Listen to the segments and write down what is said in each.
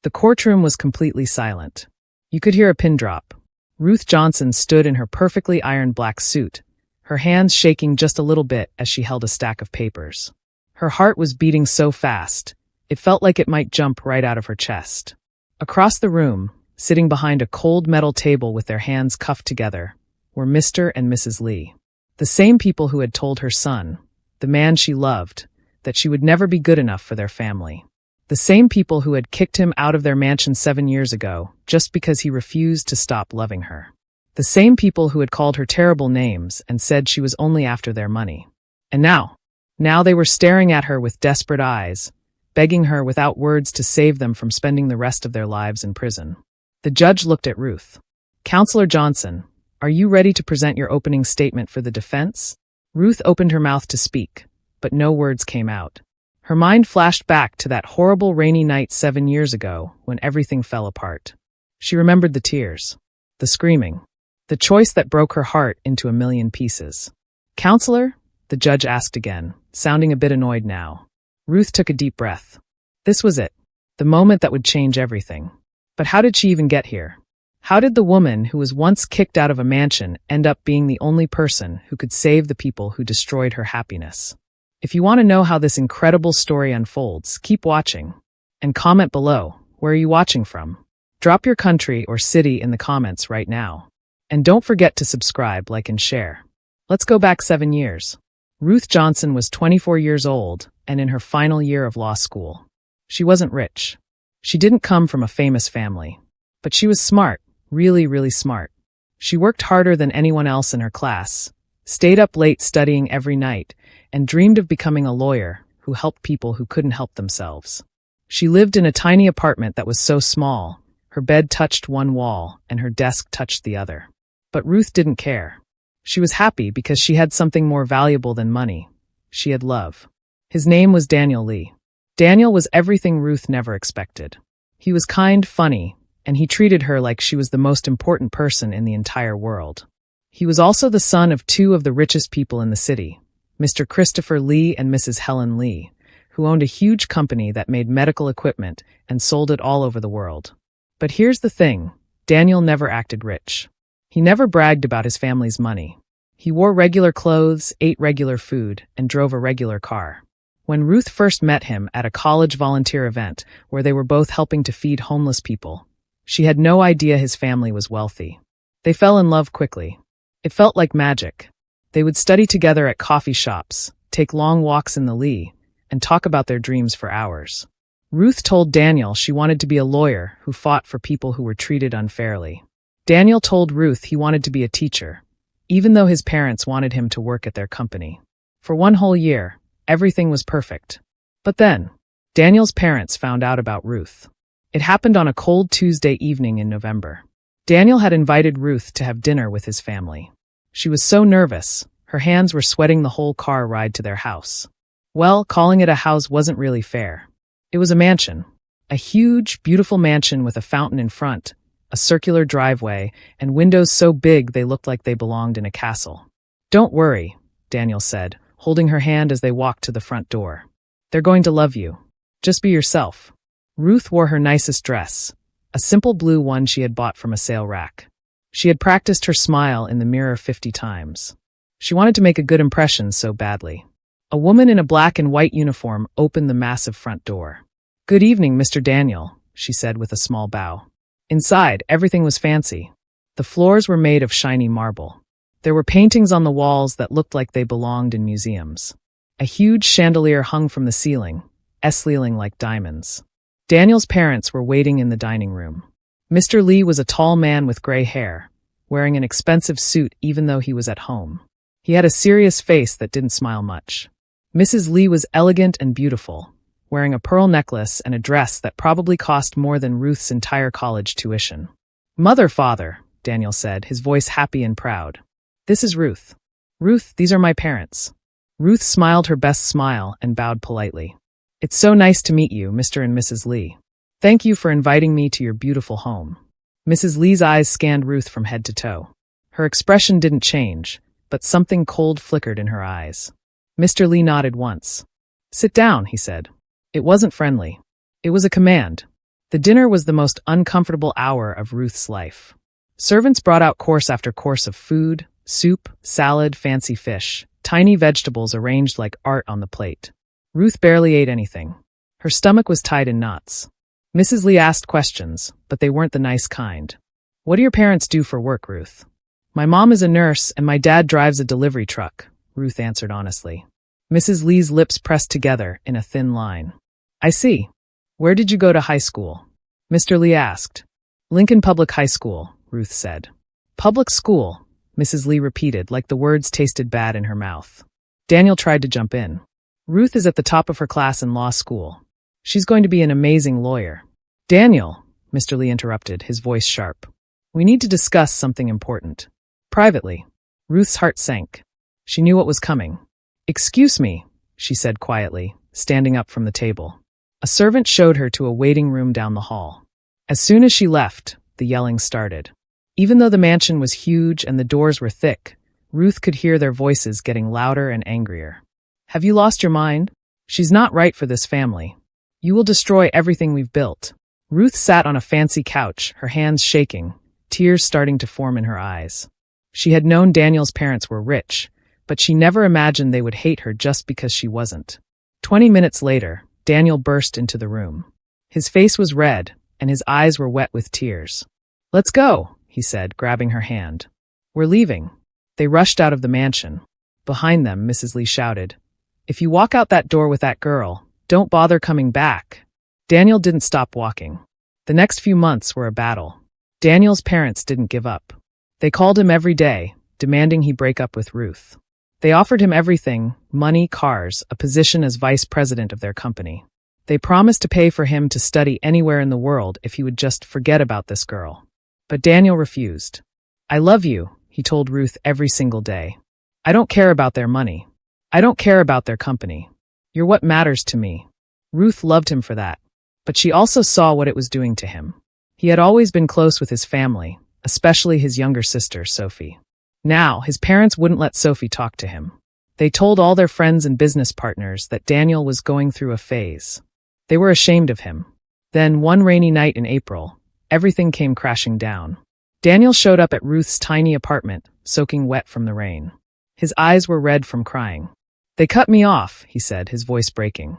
The courtroom was completely silent. You could hear a pin drop. Ruth Johnson stood in her perfectly ironed black suit, her hands shaking just a little bit as she held a stack of papers. Her heart was beating so fast, it felt like it might jump right out of her chest. Across the room, sitting behind a cold metal table with their hands cuffed together, were Mr. and Mrs. Lee. The same people who had told her son, the man she loved, that she would never be good enough for their family. The same people who had kicked him out of their mansion 7 years ago just because he refused to stop loving her. The same people who had called her terrible names and said she was only after their money. And now they were staring at her with desperate eyes, begging her without words to save them from spending the rest of their lives in prison. The judge looked at Ruth. "Counselor Johnson, are you ready to present your opening statement for the defense?" Ruth opened her mouth to speak, but no words came out. Her mind flashed back to that horrible rainy night 7 years ago when everything fell apart. She remembered the tears, the screaming, the choice that broke her heart into a million pieces. "Counselor?" the judge asked again, sounding a bit annoyed now. Ruth took a deep breath. This was it, the moment that would change everything. But how did she even get here? How did the woman who was once kicked out of a mansion end up being the only person who could save the people who destroyed her happiness? If you want to know how this incredible story unfolds, keep watching. And comment below, where are you watching from? Drop your country or city in the comments right now. And don't forget to subscribe, like, and share. Let's go back 7 years. Ruth Johnson was 24 years old and in her final year of law school. She wasn't rich. She didn't come from a famous family. But she was smart, really, really smart. She worked harder than anyone else in her class, stayed up late studying every night, and dreamed of becoming a lawyer who helped people who couldn't help themselves. She lived in a tiny apartment that was so small, her bed touched one wall and her desk touched the other. But Ruth didn't care. She was happy because she had something more valuable than money. She had love. His name was Daniel Lee. Daniel was everything Ruth never expected. He was kind, funny, and he treated her like she was the most important person in the entire world. He was also the son of 2 of the richest people in the city, Mr. Christopher Lee and Mrs. Helen Lee, who owned a huge company that made medical equipment and sold it all over the world. But here's the thing, Daniel never acted rich. He never bragged about his family's money. He wore regular clothes, ate regular food, and drove a regular car. When Ruth first met him at a college volunteer event where they were both helping to feed homeless people, she had no idea his family was wealthy. They fell in love quickly. It felt like magic. They would study together at coffee shops, take long walks in the Lee, and talk about their dreams for hours. Ruth told Daniel she wanted to be a lawyer who fought for people who were treated unfairly. Daniel told Ruth he wanted to be a teacher, even though his parents wanted him to work at their company. For 1 whole year, everything was perfect. But then, Daniel's parents found out about Ruth. It happened on a cold Tuesday evening in November. Daniel had invited Ruth to have dinner with his family. She was so nervous, her hands were sweating the whole car ride to their house. Well, calling it a house wasn't really fair. It was a mansion. A huge, beautiful mansion with a fountain in front, a circular driveway, and windows so big they looked like they belonged in a castle. "Don't worry," Daniel said, holding her hand as they walked to the front door. "They're going to love you. Just be yourself." Ruth wore her nicest dress, a simple blue one she had bought from a sale rack. She had practiced her smile in the mirror 50 times. She wanted to make a good impression so badly. A woman in a black and white uniform opened the massive front door. "Good evening, Mr. Daniel," she said with a small bow. Inside, everything was fancy. The floors were made of shiny marble. There were paintings on the walls that looked like they belonged in museums. A huge chandelier hung from the ceiling, escaling like diamonds. Daniel's parents were waiting in the dining room. Mr. Lee was a tall man with gray hair, wearing an expensive suit even though he was at home. He had a serious face that didn't smile much. Mrs. Lee was elegant and beautiful, wearing a pearl necklace and a dress that probably cost more than Ruth's entire college tuition. "Mother, father," Daniel said, his voice happy and proud. "This is Ruth. Ruth, these are my parents." Ruth smiled her best smile and bowed politely. "It's so nice to meet you, Mr. and Mrs. Lee. Thank you for inviting me to your beautiful home." Mrs. Lee's eyes scanned Ruth from head to toe. Her expression didn't change, but something cold flickered in her eyes. Mr. Lee nodded once. "Sit down," he said. It wasn't friendly. It was a command. The dinner was the most uncomfortable hour of Ruth's life. Servants brought out course after course of food, soup, salad, fancy fish, tiny vegetables arranged like art on the plate. Ruth barely ate anything. Her stomach was tied in knots. Mrs. Lee asked questions, but they weren't the nice kind. "What do your parents do for work, Ruth?" "My mom is a nurse and my dad drives a delivery truck," Ruth answered honestly. Mrs. Lee's lips pressed together in a thin line. "I see. Where did you go to high school?" Mr. Lee asked. "Lincoln Public High School," Ruth said. "Public school," Mrs. Lee repeated like the words tasted bad in her mouth. Daniel tried to jump in. "Ruth is at the top of her class in law school. She's going to be an amazing lawyer." "Daniel," Mr. Lee interrupted, his voice sharp. "We need to discuss something important. Privately." Ruth's heart sank. She knew what was coming. "Excuse me," she said quietly, standing up from the table. A servant showed her to a waiting room down the hall. As soon as she left, the yelling started. Even though the mansion was huge and the doors were thick, Ruth could hear their voices getting louder and angrier. "Have you lost your mind? She's not right for this family. You will destroy everything we've built." Ruth sat on a fancy couch, her hands shaking, tears starting to form in her eyes. She had known Daniel's parents were rich, but she never imagined they would hate her just because she wasn't. 20 minutes later, Daniel burst into the room. His face was red, and his eyes were wet with tears. "Let's go," he said, grabbing her hand. "We're leaving." They rushed out of the mansion. Behind them, Mrs. Lee shouted, "If you walk out that door with that girl, don't bother coming back." Daniel didn't stop walking. The next few months were a battle. Daniel's parents didn't give up. They called him every day, demanding he break up with Ruth. They offered him everything: money, cars, a position as vice president of their company. They promised to pay for him to study anywhere in the world if he would just forget about this girl. But Daniel refused. "I love you," he told Ruth every single day. "I don't care about their money. I don't care about their company. You're what matters to me." Ruth loved him for that. But she also saw what it was doing to him. He had always been close with his family, especially his younger sister, Sophie. Now, his parents wouldn't let Sophie talk to him. They told all their friends and business partners that Daniel was going through a phase. They were ashamed of him. Then, one rainy night in April, everything came crashing down. Daniel showed up at Ruth's tiny apartment, soaking wet from the rain. His eyes were red from crying. "They cut me off," he said, his voice breaking.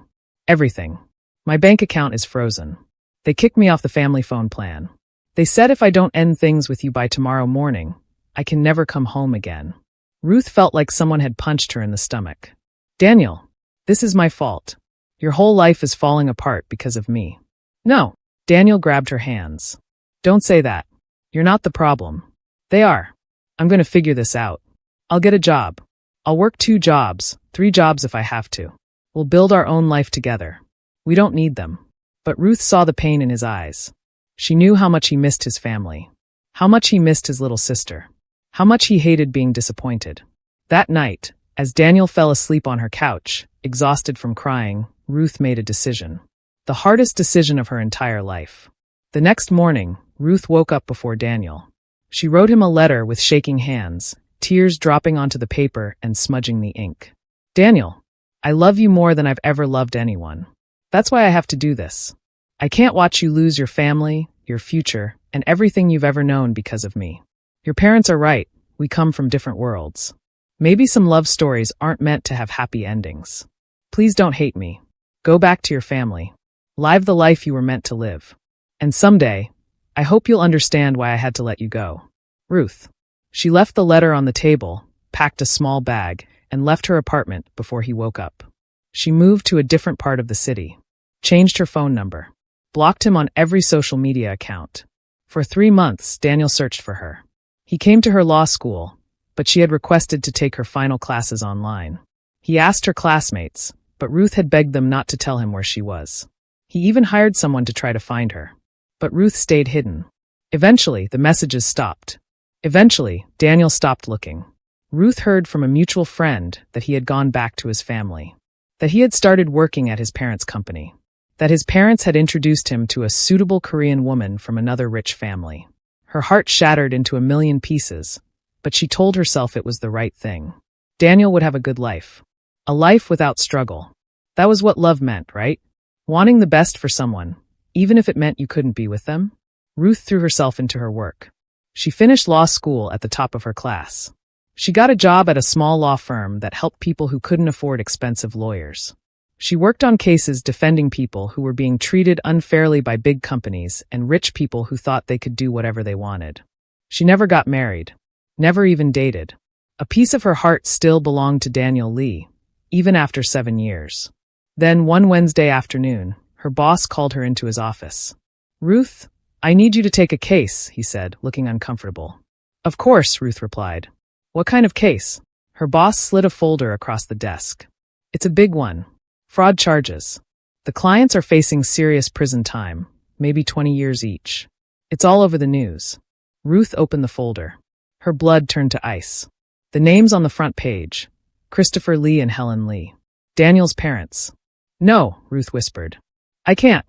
"Everything. My bank account is frozen. They kicked me off the family phone plan. They said if I don't end things with you by tomorrow morning, I can never come home again." Ruth felt like someone had punched her in the stomach. "Daniel, this is my fault. Your whole life is falling apart because of me." "No." Daniel grabbed her hands. "Don't say that. You're not the problem. They are. I'm going to figure this out. I'll get a job. I'll work 2 jobs, 3 jobs if I have to. We'll build our own life together. We don't need them." But Ruth saw the pain in his eyes. She knew how much he missed his family, how much he missed his little sister, how much he hated being disappointed. That night, as Daniel fell asleep on her couch, exhausted from crying, Ruth made a decision. The hardest decision of her entire life. The next morning, Ruth woke up before Daniel. She wrote him a letter with shaking hands, tears dropping onto the paper and smudging the ink. "Daniel, I love you more than I've ever loved anyone. That's why I have to do this. I can't watch you lose your family, your future, and everything you've ever known because of me. Your parents are right. We come from different worlds. Maybe some love stories aren't meant to have happy endings. Please don't hate me. Go back to your family. Live the life you were meant to live. And someday, I hope you'll understand why I had to let you go. Ruth." She left the letter on the table, packed a small bag, and left her apartment before he woke up. She moved to a different part of the city, changed her phone number, blocked him on every social media account. For 3 months, Daniel searched for her. He came to her law school, but she had requested to take her final classes online. He asked her classmates, but Ruth had begged them not to tell him where she was. He even hired someone to try to find her. But Ruth stayed hidden. Eventually, the messages stopped. Eventually, Daniel stopped looking. Ruth heard from a mutual friend that he had gone back to his family, that he had started working at his parents' company, that his parents had introduced him to a suitable Korean woman from another rich family. Her heart shattered into a million pieces, but she told herself it was the right thing. Daniel would have a good life. A life without struggle. That was what love meant, right? Wanting the best for someone, even if it meant you couldn't be with them? Ruth threw herself into her work. She finished law school at the top of her class. She got a job at a small law firm that helped people who couldn't afford expensive lawyers. She worked on cases defending people who were being treated unfairly by big companies and rich people who thought they could do whatever they wanted. She never got married, never even dated. A piece of her heart still belonged to Daniel Lee, even after 7 years. Then one Wednesday afternoon, her boss called her into his office. "Ruth, I need you to take a case," he said, looking uncomfortable. "Of course," Ruth replied. "What kind of case?" Her boss slid a folder across the desk. "It's a big one. Fraud charges. The clients are facing serious prison time, maybe 20 years each. It's all over the news." Ruth opened the folder. Her blood turned to ice. The names on the front page: Christopher Lee and Helen Lee. Daniel's parents. "No," Ruth whispered. I can't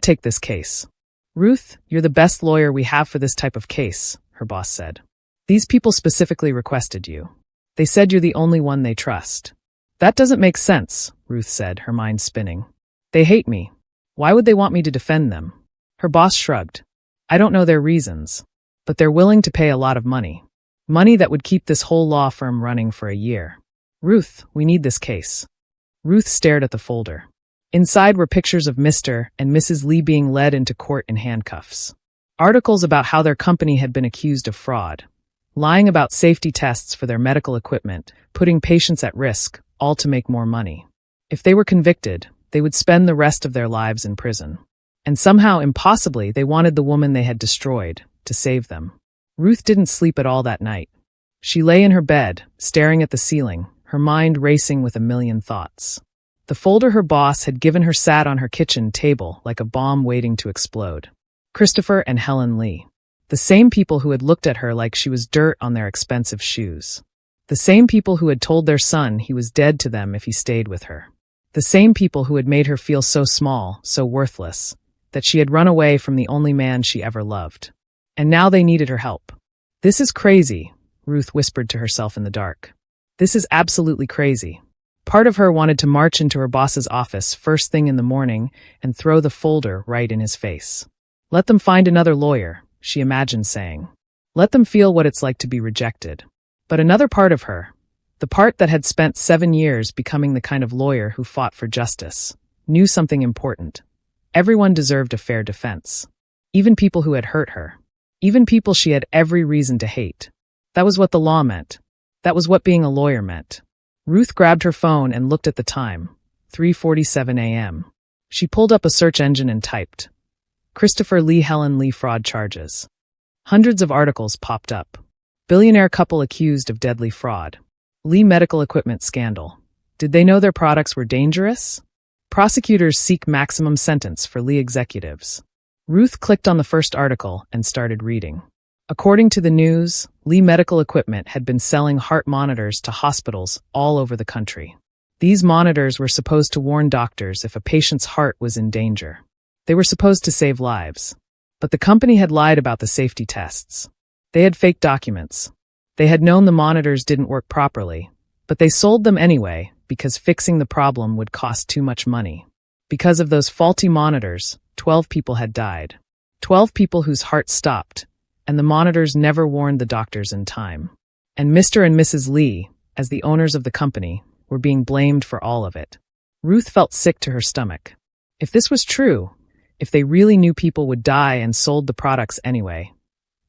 take this case." "Ruth, you're the best lawyer we have for this type of case," her boss said. "These people specifically requested you. They said you're the only one they trust." "That doesn't make sense," Ruth said, her mind spinning. "They hate me. Why would they want me to defend them?" Her boss shrugged. "I don't know their reasons, but they're willing to pay a lot of money. Money that would keep this whole law firm running for a year. Ruth, we need this case." Ruth stared at the folder. Inside were pictures of Mr. and Mrs. Lee being led into court in handcuffs. Articles about how their company had been accused of fraud, lying about safety tests for their medical equipment, putting patients at risk, all to make more money. If they were convicted, they would spend the rest of their lives in prison. And somehow, impossibly, they wanted the woman they had destroyed to save them. Ruth didn't sleep at all that night. She lay in her bed, staring at the ceiling, her mind racing with a million thoughts. The folder her boss had given her sat on her kitchen table like a bomb waiting to explode. Christopher and Helen Lee. The same people who had looked at her like she was dirt on their expensive shoes. The same people who had told their son he was dead to them if he stayed with her. The same people who had made her feel so small, so worthless, that she had run away from the only man she ever loved. And now they needed her help. "This is crazy," Ruth whispered to herself in the dark. "This is absolutely crazy." Part of her wanted to march into her boss's office first thing in the morning and throw the folder right in his face. "Let them find another lawyer," she imagined saying. "Let them feel what it's like to be rejected." But another part of her, the part that had spent 7 years becoming the kind of lawyer who fought for justice, knew something important. Everyone deserved a fair defense. Even people who had hurt her. Even people she had every reason to hate. That was what the law meant. That was what being a lawyer meant. Ruth grabbed her phone and looked at the time, 3:47 a.m. She pulled up a search engine and typed, "Christopher Lee, Helen Lee fraud charges." Hundreds of articles popped up. Billionaire couple accused of deadly fraud. Lee medical equipment scandal. Did they know their products were dangerous? Prosecutors seek maximum sentence for Lee executives. Ruth clicked on the first article and started reading. According to the news, Lee medical equipment had been selling heart monitors to hospitals all over the country. These monitors were supposed to warn doctors if a patient's heart was in danger. They were supposed to save lives. But the company had lied about the safety tests. They had faked documents. They had known the monitors didn't work properly, but they sold them anyway because fixing the problem would cost too much money. Because of those faulty monitors, 12 people had died. 12 people whose hearts stopped, and the monitors never warned the doctors in time. And Mr. and Mrs. Lee, as the owners of the company, were being blamed for all of it. Ruth felt sick to her stomach. If this was true, if they really knew people would die and sold the products anyway,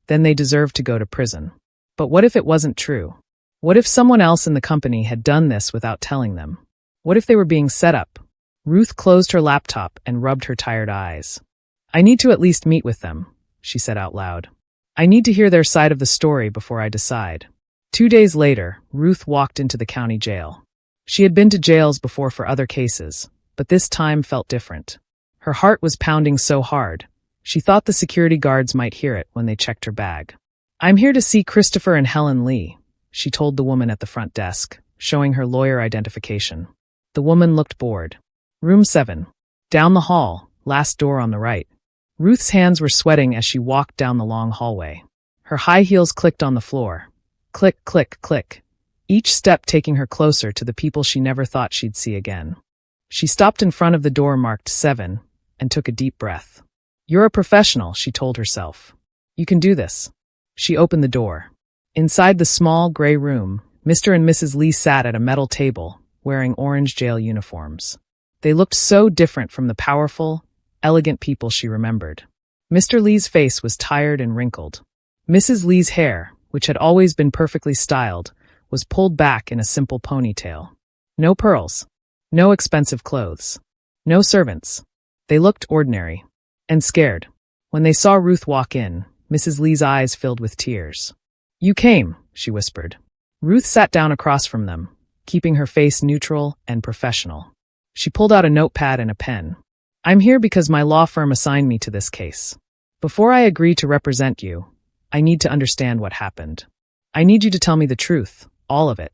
then they deserved to go to prison. But what if it wasn't true? What if someone else in the company had done this without telling them? What if they were being set up? Ruth closed her laptop and rubbed her tired eyes. "I need to at least meet with them," she said out loud. "I need to hear their side of the story before I decide." 2 days later, Ruth walked into the county jail. She had been to jails before for other cases, but this time felt different. Her heart was pounding so hard, she thought the security guards might hear it when they checked her bag. "I'm here to see Christopher and Helen Lee," she told the woman at the front desk, showing her lawyer identification. The woman looked bored. "Room 7. Down the hall, last door on the right." Ruth's hands were sweating as she walked down the long hallway. Her high heels clicked on the floor. Click, click, click. Each step taking her closer to the people she never thought she'd see again. She stopped in front of the door marked 7, and took a deep breath. "You're a professional," she told herself. "You can do this." She opened the door. Inside the small, gray room, Mr. and Mrs. Lee sat at a metal table, wearing orange jail uniforms. They looked so different from the powerful, elegant people she remembered. Mr. Lee's face was tired and wrinkled. Mrs. Lee's hair, which had always been perfectly styled, was pulled back in a simple ponytail. No pearls. No expensive clothes. No servants. They looked ordinary. And scared. When they saw Ruth walk in, Mrs. Lee's eyes filled with tears. "You came," she whispered. Ruth sat down across from them, keeping her face neutral and professional. She pulled out a notepad and a pen. "I'm here because my law firm assigned me to this case. Before I agree to represent you, I need to understand what happened. I need you to tell me the truth, all of it."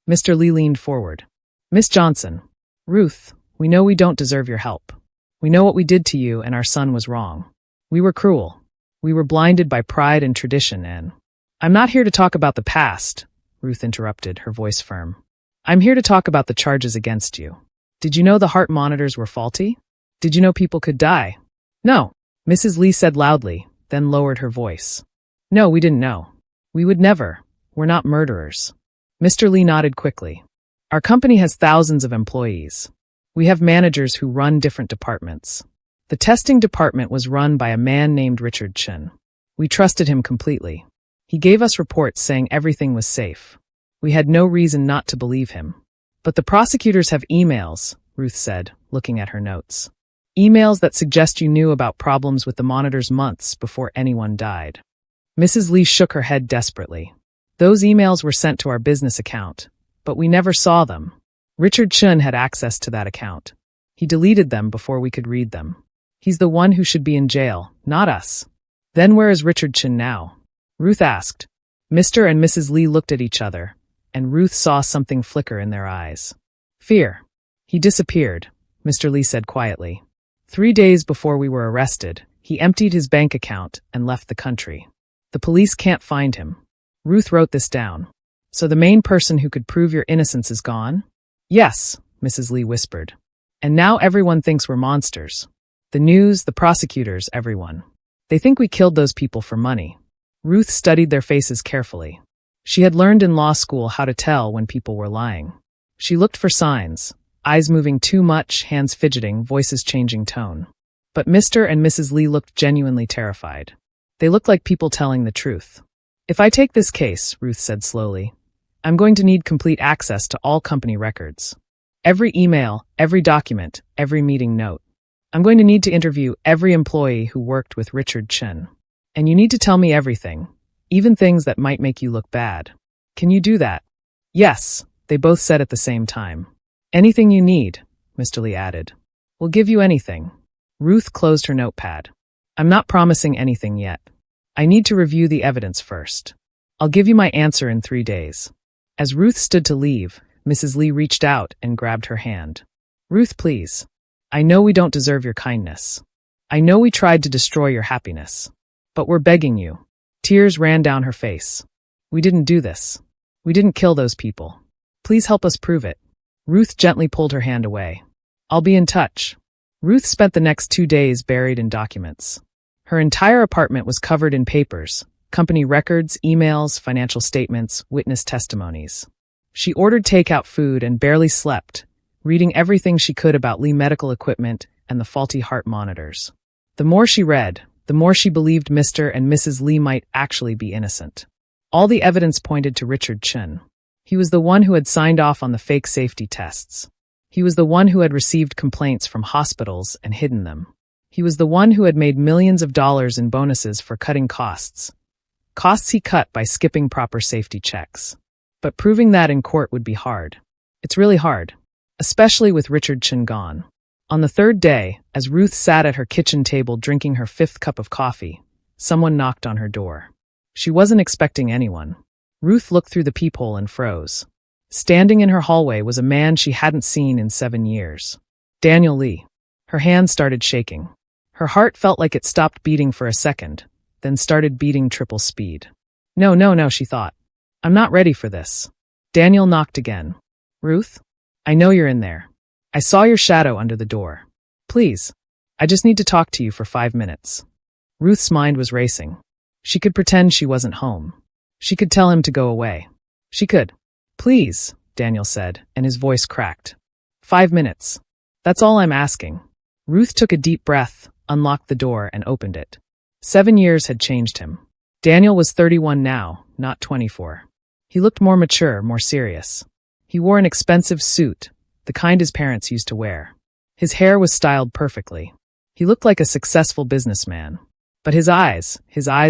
Mr. Lee leaned forward. "Miss Johnson, Ruth, we know we don't deserve your help. We know what we did to you and our son was wrong. We were cruel. We were blinded by pride and tradition and—" "I'm not here to talk about the past," Ruth interrupted, her voice firm. "I'm here to talk about the charges against you. Did you know the heart monitors were faulty? Did you know people could die?" "No," Mrs. Lee said loudly, then lowered her voice. "No, we didn't know. We would never. We're not murderers." Mr. Lee nodded quickly. "Our company has thousands of employees. We have managers who run different departments. The testing department was run by a man named Richard Chen. We trusted him completely. He gave us reports saying everything was safe. We had no reason not to believe him. But the prosecutors have emails," Ruth said, looking at her notes. "Emails that suggest you knew about problems with the monitors months before anyone died." Mrs. Lee shook her head desperately. "Those emails were sent to our business account, but we never saw them. Richard Chen had access to that account. He deleted them before we could read them. He's the one who should be in jail, not us." "Then where is Richard Chen now?" Ruth asked. Mr. and Mrs. Lee looked at each other, and Ruth saw something flicker in their eyes. "Fear. He disappeared," Mr. Lee said quietly. 3 days before we were arrested, he emptied his bank account and left the country. The police can't find him." Ruth wrote this down. "So the main person who could prove your innocence is gone?" "Yes," Mrs. Lee whispered. "And now everyone thinks we're monsters. The news, the prosecutors, everyone. They think we killed those people for money." Ruth studied their faces carefully. She had learned in law school how to tell when people were lying. She looked for signs, eyes moving too much, hands fidgeting, voices changing tone. But Mr. and Mrs. Lee looked genuinely terrified. They looked like people telling the truth. "If I take this case," Ruth said slowly, "I'm going to need complete access to all company records. Every email, every document, every meeting note. I'm going to need to interview every employee who worked with Richard Chen. And you need to tell me everything, even things that might make you look bad. Can you do that?" "Yes," they both said at the same time. "Anything you need," Mr. Lee added. "We'll give you anything." Ruth closed her notepad. "I'm not promising anything yet. I need to review the evidence first. I'll give you my answer in 3 days." As Ruth stood to leave, Mrs. Lee reached out and grabbed her hand. "Ruth, please. I know we don't deserve your kindness. I know we tried to destroy your happiness. But we're begging you." Tears ran down her face. "We didn't do this. We didn't kill those people. Please help us prove it." Ruth gently pulled her hand away. "I'll be in touch." Ruth spent the next 2 days buried in documents. Her entire apartment was covered in papers, company records, emails, financial statements, witness testimonies. She ordered takeout food and barely slept, reading everything she could about Lee medical equipment and the faulty heart monitors. The more she read, the more she believed Mr. and Mrs. Lee might actually be innocent. All the evidence pointed to Richard Chen. He was the one who had signed off on the fake safety tests. He was the one who had received complaints from hospitals and hidden them. He was the one who had made millions of dollars in bonuses for cutting costs. Costs he cut by skipping proper safety checks. But proving that in court would be hard. It's really hard, especially with Richard Chen gone. On the 3rd day, as Ruth sat at her kitchen table drinking her 5th cup of coffee, someone knocked on her door. She wasn't expecting anyone. Ruth looked through the peephole and froze. Standing in her hallway was a man she hadn't seen in 7 years. Daniel Lee. Her hands started shaking. Her heart felt like it stopped beating for a second, then started beating triple speed. No, she thought. I'm not ready for this. Daniel knocked again. Ruth? I know you're in there. I saw your shadow under the door. Please. I just need to talk to you for 5 minutes. Ruth's mind was racing. She could pretend she wasn't home. She could tell him to go away. She could. Please, Daniel said, and his voice cracked. 5 minutes. That's all I'm asking. Ruth took a deep breath, unlocked the door, and opened it. 7 years had changed him. Daniel was 31 now, not 24. He looked more mature, more serious. He wore an expensive suit, the kind his parents used to wear. His hair was styled perfectly. He looked like a successful businessman. But his eyes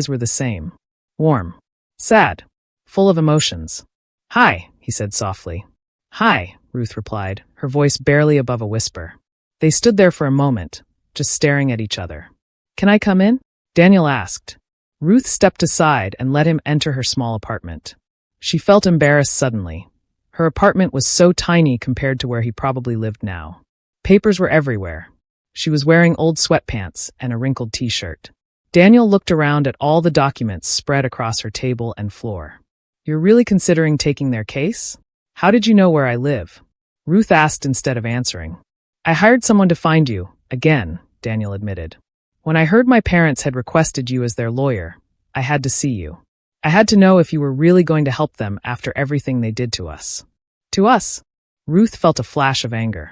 were the same. Warm. Sad. Full of emotions. Hi, he said softly. Hi, Ruth replied, her voice barely above a whisper. They stood there for a moment, just staring at each other. Can I come in? Daniel asked. Ruth stepped aside and let him enter her small apartment. She felt embarrassed suddenly. Her apartment was so tiny compared to where he probably lived now. Papers were everywhere. She was wearing old sweatpants and a wrinkled t-shirt. Daniel looked around at all the documents spread across her table and floor. You're really considering taking their case? How did you know where I live? Ruth asked instead of answering. I hired someone to find you, again, Daniel admitted. When I heard my parents had requested you as their lawyer, I had to see you. I had to know if you were really going to help them after everything they did to us. To us? Ruth felt a flash of anger.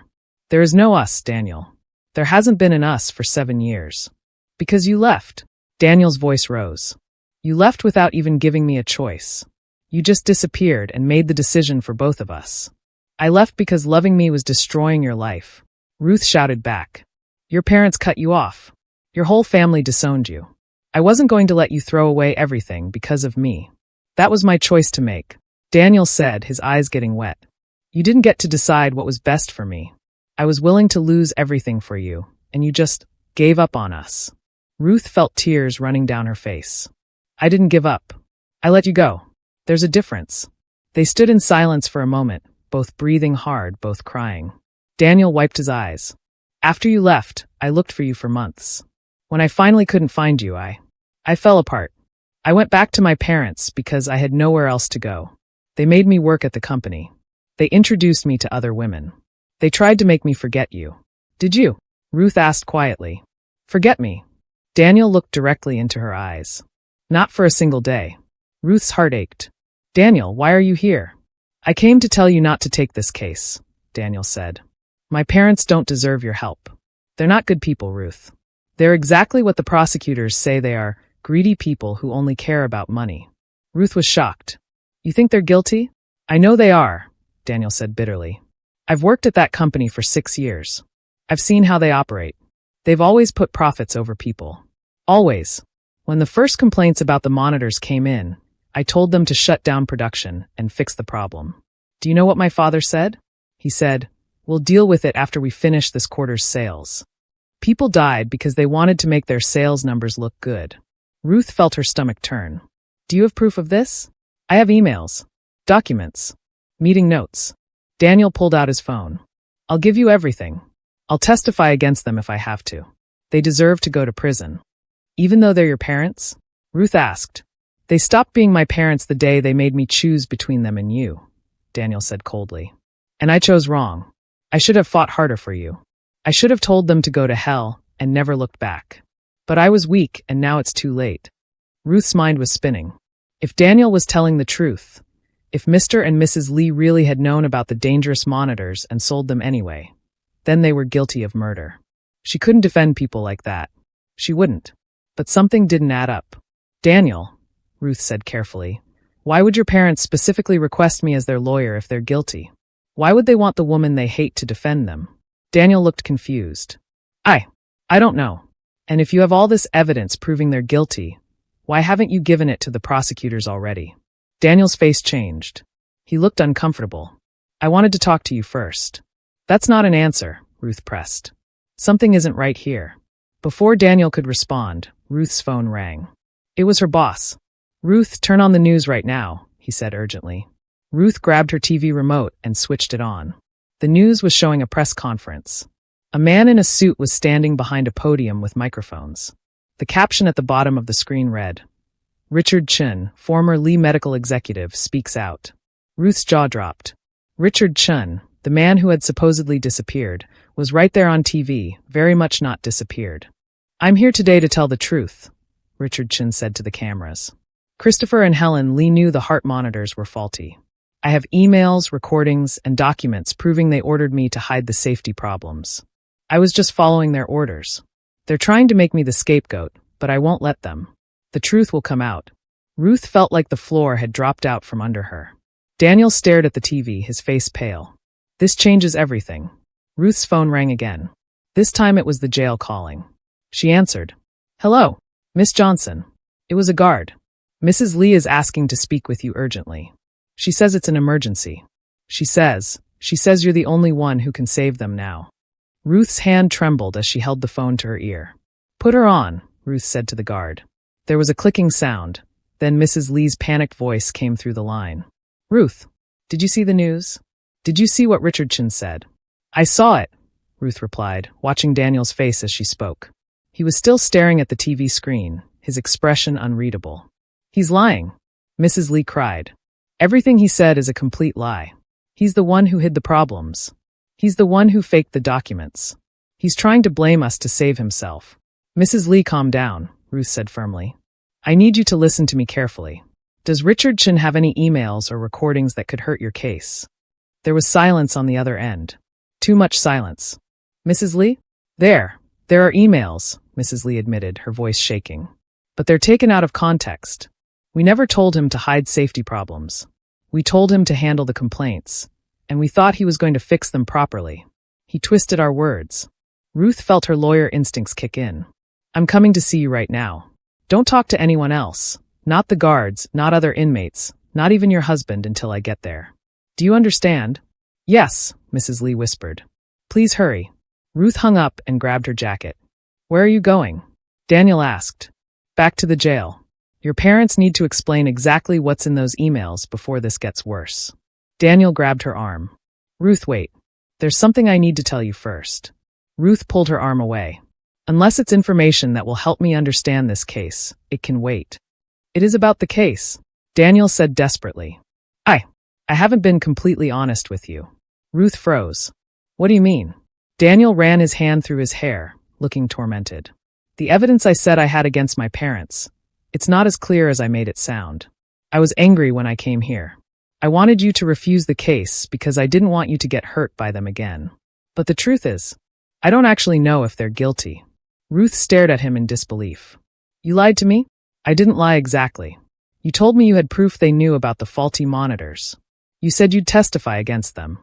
There is no us, Daniel. There hasn't been an us for 7 years. Because you left. Daniel's voice rose. You left without even giving me a choice. You just disappeared and made the decision for both of us. I left because loving me was destroying your life. Ruth shouted back. Your parents cut you off. Your whole family disowned you. I wasn't going to let you throw away everything because of me. That was my choice to make. Daniel said, his eyes getting wet. You didn't get to decide what was best for me. I was willing to lose everything for you, and you just gave up on us. Ruth felt tears running down her face. I didn't give up. I let you go. There's a difference. They stood in silence for a moment, both breathing hard, both crying. Daniel wiped his eyes. After you left, I looked for you for months. When I finally couldn't find you, I fell apart. I went back to my parents because I had nowhere else to go. They made me work at the company. They introduced me to other women. They tried to make me forget you. Did you? Ruth asked quietly. Forget me. Daniel looked directly into her eyes. Not for a single day. Ruth's heart ached. Daniel, why are you here? I came to tell you not to take this case, Daniel said. My parents don't deserve your help. They're not good people, Ruth. They're exactly what the prosecutors say they are, greedy people who only care about money. Ruth was shocked. You think they're guilty? I know they are, Daniel said bitterly. I've worked at that company for 6 years. I've seen how they operate. They've always put profits over people. Always. When the first complaints about the monitors came in, I told them to shut down production and fix the problem. Do you know what my father said? He said, we'll deal with it after we finish this quarter's sales. People died because they wanted to make their sales numbers look good. Ruth felt her stomach turn. Do you have proof of this? I have emails, documents, meeting notes. Daniel pulled out his phone. I'll give you everything. I'll testify against them if I have to. They deserve to go to prison. Even though they're your parents? Ruth asked. They stopped being my parents the day they made me choose between them and you, Daniel said coldly. And I chose wrong. I should have fought harder for you. I should have told them to go to hell and never looked back. But I was weak and now it's too late. Ruth's mind was spinning. If Daniel was telling the truth, if Mr. and Mrs. Lee really had known about the dangerous monitors and sold them anyway, then they were guilty of murder. She couldn't defend people like that. She wouldn't. But something didn't add up. Daniel, Ruth said carefully, why would your parents specifically request me as their lawyer if they're guilty? Why would they want the woman they hate to defend them? Daniel looked confused. I don't know. And if you have all this evidence proving they're guilty, why haven't you given it to the prosecutors already? Daniel's face changed. He looked uncomfortable. I wanted to talk to you first. That's not an answer, Ruth pressed. Something isn't right here. Before Daniel could respond, Ruth's phone rang. It was her boss. Ruth, turn on the news right now, he said urgently. Ruth grabbed her TV remote and switched it on. The news was showing a press conference. A man in a suit was standing behind a podium with microphones. The caption at the bottom of the screen read, Richard Chun, former Lee medical executive, speaks out. Ruth's jaw dropped. Richard Chun, The man who had supposedly disappeared was right there on TV, very much not disappeared. "I'm here today to tell the truth," Richard Chin said to the cameras. Christopher and Helen Lee knew the heart monitors were faulty. "I have emails, recordings, and documents proving they ordered me to hide the safety problems. I was just following their orders. They're trying to make me the scapegoat, but I won't let them. The truth will come out." Ruth felt like the floor had dropped out from under her. Daniel stared at the TV, his face pale. "This changes everything." Ruth's phone rang again. This time it was the jail calling. She answered. "Hello, Miss Johnson." It was a guard. "Mrs. Lee is asking to speak with you urgently. She says it's an emergency. She says you're the only one who can save them now." Ruth's hand trembled as she held the phone to her ear. "Put her on," Ruth said to the guard. There was a clicking sound. Then Mrs. Lee's panicked voice came through the line. "Ruth, did you see the news? Did you see what Richard Chin said?" "I saw it," Ruth replied, watching Daniel's face as she spoke. He was still staring at the TV screen, his expression unreadable. "He's lying," Mrs. Lee cried. "Everything he said is a complete lie. He's the one who hid the problems. He's the one who faked the documents. He's trying to blame us to save himself." "Mrs. Lee, calm down," Ruth said firmly. "I need you to listen to me carefully. Does Richard Chin have any emails or recordings that could hurt your case?" There was silence on the other end. Too much silence. "Mrs. Lee? There are emails," Mrs. Lee admitted, her voice shaking. "But they're taken out of context. We never told him to hide safety problems. We told him to handle the complaints, and we thought he was going to fix them properly. He twisted our words." Ruth felt her lawyer instincts kick in. "I'm coming to see you right now. Don't talk to anyone else. Not the guards, not other inmates, not even your husband until I get there. Do you understand?" "Yes," Mrs. Lee whispered. "Please hurry." Ruth hung up and grabbed her jacket. "Where are you going?" Daniel asked. "Back to the jail. Your parents need to explain exactly what's in those emails before this gets worse." Daniel grabbed her arm. "Ruth, wait. There's something I need to tell you first." Ruth pulled her arm away. "Unless it's information that will help me understand this case, it can wait." "It is about the case," Daniel said desperately. I haven't been completely honest with you." Ruth froze. "What do you mean?" Daniel ran his hand through his hair, looking tormented. "The evidence I said I had against my parents, it's not as clear as I made it sound. I was angry when I came here. I wanted you to refuse the case because I didn't want you to get hurt by them again. But the truth is, I don't actually know if they're guilty." Ruth stared at him in disbelief. "You lied to me?" "I didn't lie exactly. You told me you had proof they knew about the faulty monitors. You said you'd testify against them.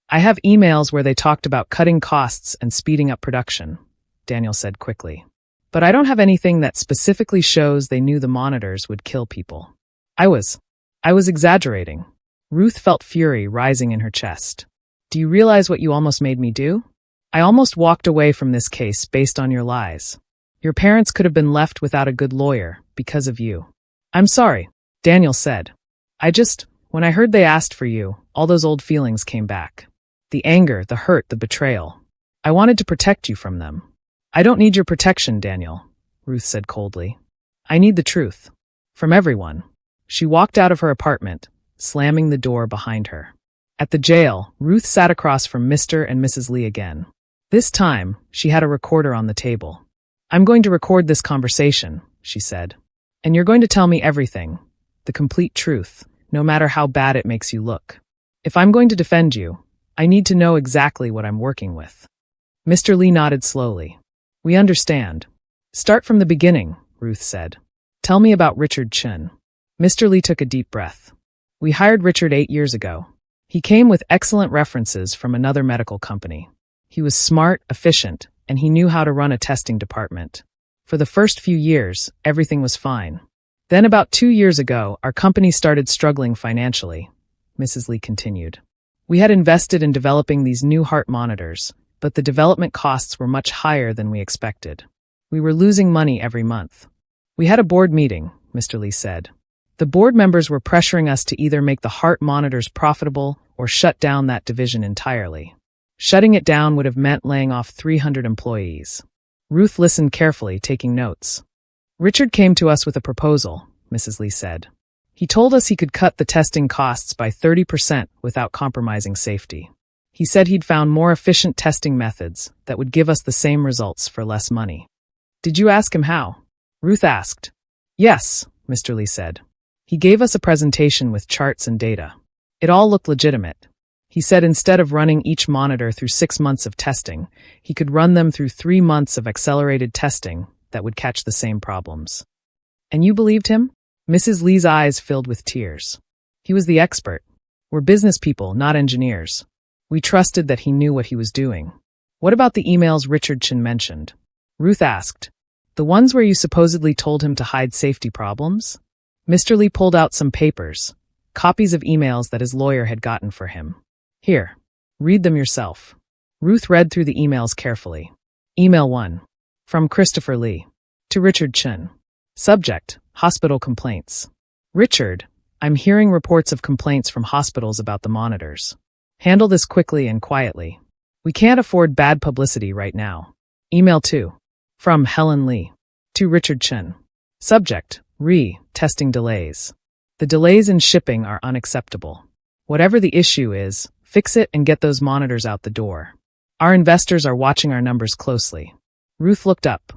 I have emails where they talked about cutting costs and speeding up production," Daniel said quickly. "But I don't have anything that specifically shows they knew the monitors would kill people. I was exaggerating." Ruth felt fury rising in her chest. "Do you realize what you almost made me do? I almost walked away from this case based on your lies. Your parents could have been left without a good lawyer because of you." "I'm sorry," Daniel said. When I heard they asked for you, all those old feelings came back. The anger, the hurt, the betrayal. I wanted to protect you from them." "I don't need your protection, Daniel," Ruth said coldly. "I need the truth. From everyone." She walked out of her apartment, slamming the door behind her. At the jail, Ruth sat across from Mr. and Mrs. Lee again. This time, she had a recorder on the table. "I'm going to record this conversation," she said. "And you're going to tell me everything, the complete truth, no matter how bad it makes you look. If I'm going to defend you, I need to know exactly what I'm working with." Mr. Lee nodded slowly. "We understand." "Start from the beginning," Ruth said. "Tell me about Richard Chin." Mr. Lee took a deep breath. "We hired Richard 8 years ago. He came with excellent references from another medical company. He was smart, efficient, and he knew how to run a testing department. For the first few years, everything was fine. Then about 2 years ago, our company started struggling financially," Mrs. Lee continued. "We had invested in developing these new heart monitors, but the development costs were much higher than we expected. We were losing money every month. We had a board meeting," Mr. Lee said. "The board members were pressuring us to either make the heart monitors profitable or shut down that division entirely. Shutting it down would have meant laying off 300 employees." Ruth listened carefully, taking notes. "Richard came to us with a proposal," Mrs. Lee said. "He told us he could cut the testing costs by 30% without compromising safety. He said he'd found more efficient testing methods that would give us the same results for less money. Did you ask him how? Ruth asked. Yes, Mr. Lee said. He gave us a presentation with charts and data. It all looked legitimate. He said instead of running each monitor through 6 months of testing, he could run them through 3 months of accelerated testing that would catch the same problems. And you believed him? Mrs. Lee's eyes filled with tears. He was the expert. We're business people, not engineers. We trusted that he knew what he was doing. What about the emails Richard Chin mentioned? Ruth asked. The ones where you supposedly told him to hide safety problems? Mr. Lee pulled out some papers, copies of emails that his lawyer had gotten for him. Here, read them yourself. Ruth read through the emails carefully. Email 1. From Christopher Lee. To Richard Chin. Subject, hospital complaints. Richard, I'm hearing reports of complaints from hospitals about the monitors. Handle this quickly and quietly. We can't afford bad publicity right now. Email 2. From Helen Lee. To Richard Chin. Subject, testing delays. The delays in shipping are unacceptable. Whatever the issue is, fix it and get those monitors out the door. Our investors are watching our numbers closely. Ruth looked up.